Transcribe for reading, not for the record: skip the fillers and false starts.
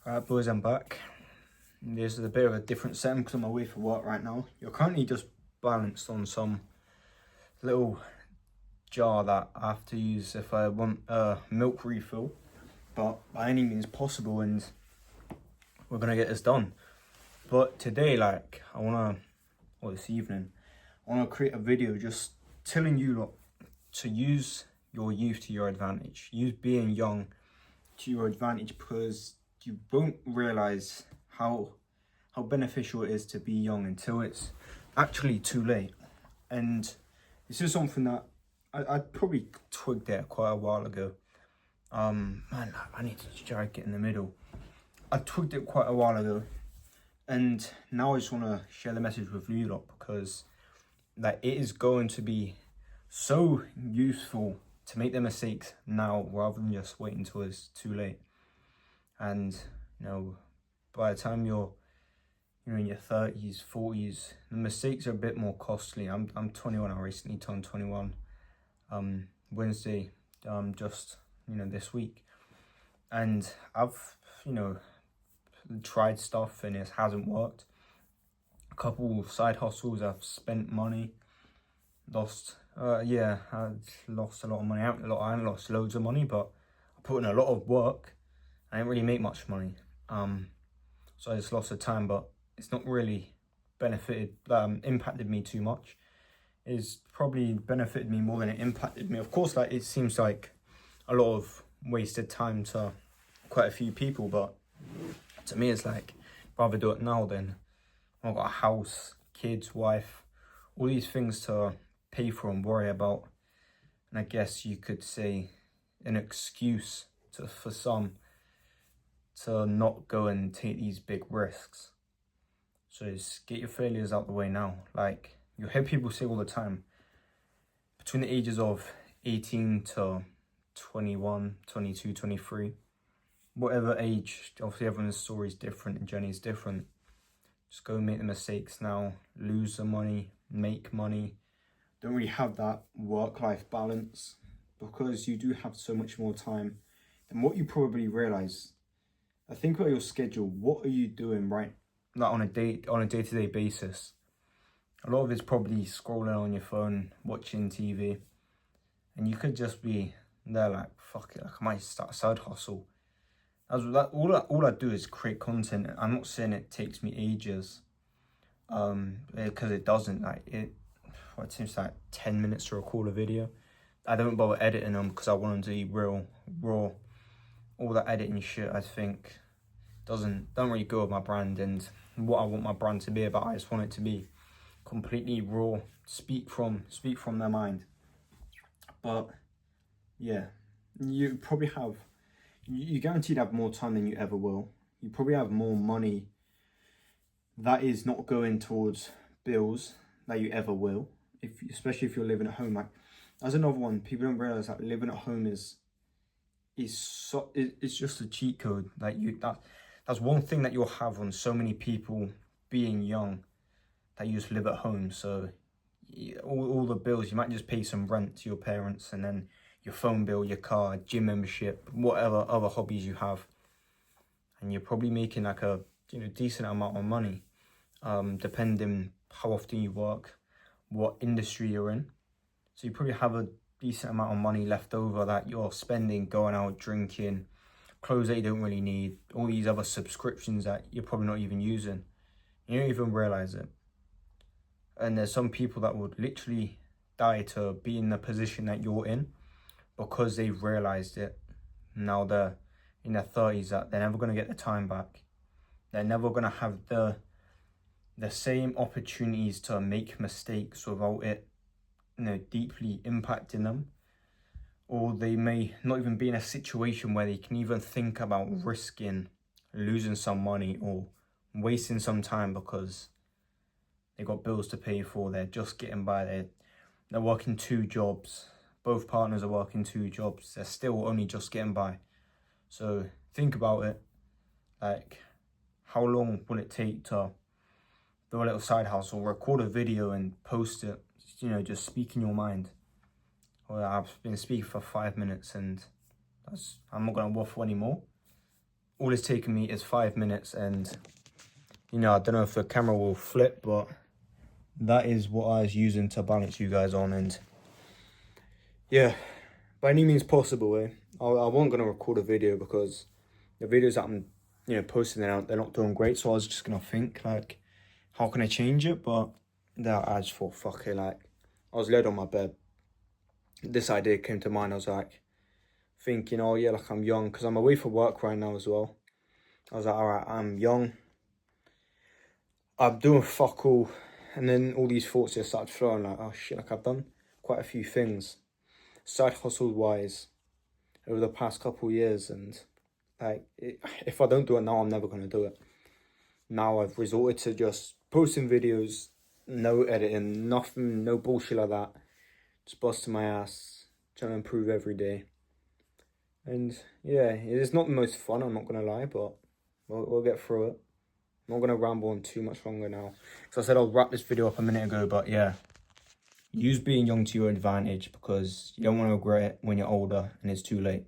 Alright boys, I'm back. This is a bit of a different setting because I'm away for work right now. You're currently just balanced on some little jar that I have to use if I want a milk refill, but by any means possible, and we're gonna get this done. But today, this evening, I wanna create a video just telling you lot to use your youth to your advantage. Use being young to your advantage, because you won't realize how beneficial it is to be young until it's actually too late. And this is something that I probably twigged at quite a while ago. Man, I need to strike it in the middle. I twigged it quite a while ago, and now I just want to share the message with you lot, because that it is going to be so useful to make the mistakes now rather than just wait until it's too late. And by the time you're in your 30s, 40s, the mistakes are a bit more costly. I'm 21. I recently turned 21 Wednesday, just this week, and I've tried stuff and it hasn't worked. A couple of side hustles, I've spent money, lost. I lost a lot of money. I haven't lost loads of money, but I put in a lot of work. I didn't really make much money, so I just lost the time. But it's not really impacted me too much. It's probably benefited me more than it impacted me. Of course, it seems like a lot of wasted time to quite a few people, but to me, it's like, rather do it now than I've got a house, kids, wife, all these things to pay for and worry about. And I guess you could say an excuse for some to not go and take these big risks. So just get your failures out the way now. Like, you hear people say all the time, between the ages of 18 to 21, 22, 23, whatever age, obviously everyone's story is different and journey is different. Just go and make the mistakes now, lose the money, make money. Don't really have that work-life balance, because you do have so much more time than what you probably realize. I think about your schedule. What are you doing on a day-to-day basis? A lot of it's probably scrolling on your phone, watching TV, and you could just be there like, fuck it, I might start a side hustle. All I do is create content. I'm not saying it takes me ages, because it doesn't. It seems like 10 minutes to record a video. I don't bother editing them because I want them to be real, raw. All that editing shit, I think, don't really go with my brand and what I want my brand to be about. I just want it to be completely raw, speak from their mind. But yeah, you probably have, you guaranteed have more time than you ever will. You probably have more money that is not going towards bills that you ever will, especially if you're living at home. Like, that's another one. People don't realize that living at home is just a cheat code. That's one thing that you'll have on so many people being young, that you just live at home. So all the bills, you might just pay some rent to your parents, and then your phone bill, your car, gym membership, whatever other hobbies you have, and you're probably making like a decent amount of money, depending how often you work, what industry you're in. So you probably have a decent amount of money left over that you're spending going out drinking, clothes that you don't really need, all these other subscriptions that you're probably not even using. You don't even realize it. And there's some people that would literally die to be in the position that you're in, because they've realized it. Now they're in their 30s, that they're never going to get the time back. They're never going to have the same opportunities to make mistakes without it deeply impacting them. Or they may not even be in a situation where they can even think about risking losing some money or wasting some time, because they got bills to pay for. They're just getting by. They're working 2 jobs. Both partners are working 2 jobs. They're still only just getting by. So think about it. Like, how long will it take to do a little side hustle, record a video and post it? Just speak in your mind. Well, I've been speaking for 5 minutes, and I'm not going to waffle anymore. all it's taken me is 5 minutes, and you know, I don't know if the camera will flip, but that is what I was using to balance you guys on. And yeah, by any means possible, I wasn't going to record a video because the videos that I'm, you know, posting they're not doing great. So I was just going to think, like, how can I change it? But that I just thought, fuck it, like, I was laid on my bed. This idea came to mind. I was like, thinking, oh yeah, like I'm young, because I'm away for work right now as well. I was like, all right, I'm young, I'm doing fuck all. And then all these thoughts just started flowing, like, oh shit, like I've done quite a few things side hustle wise over the past couple of years, and like if I don't do it now, I'm never going to do it. Now I've resorted to just posting videos, no editing, nothing, no bullshit like that, just busting my ass, trying to improve every day. And yeah, it's not the most fun, I'm not going to lie, but we'll get through it. I'm not going to ramble on too much longer now, because I said I'll wrap this video up a minute ago, but yeah, use being young to your advantage, because you don't want to regret it when you're older and it's too late.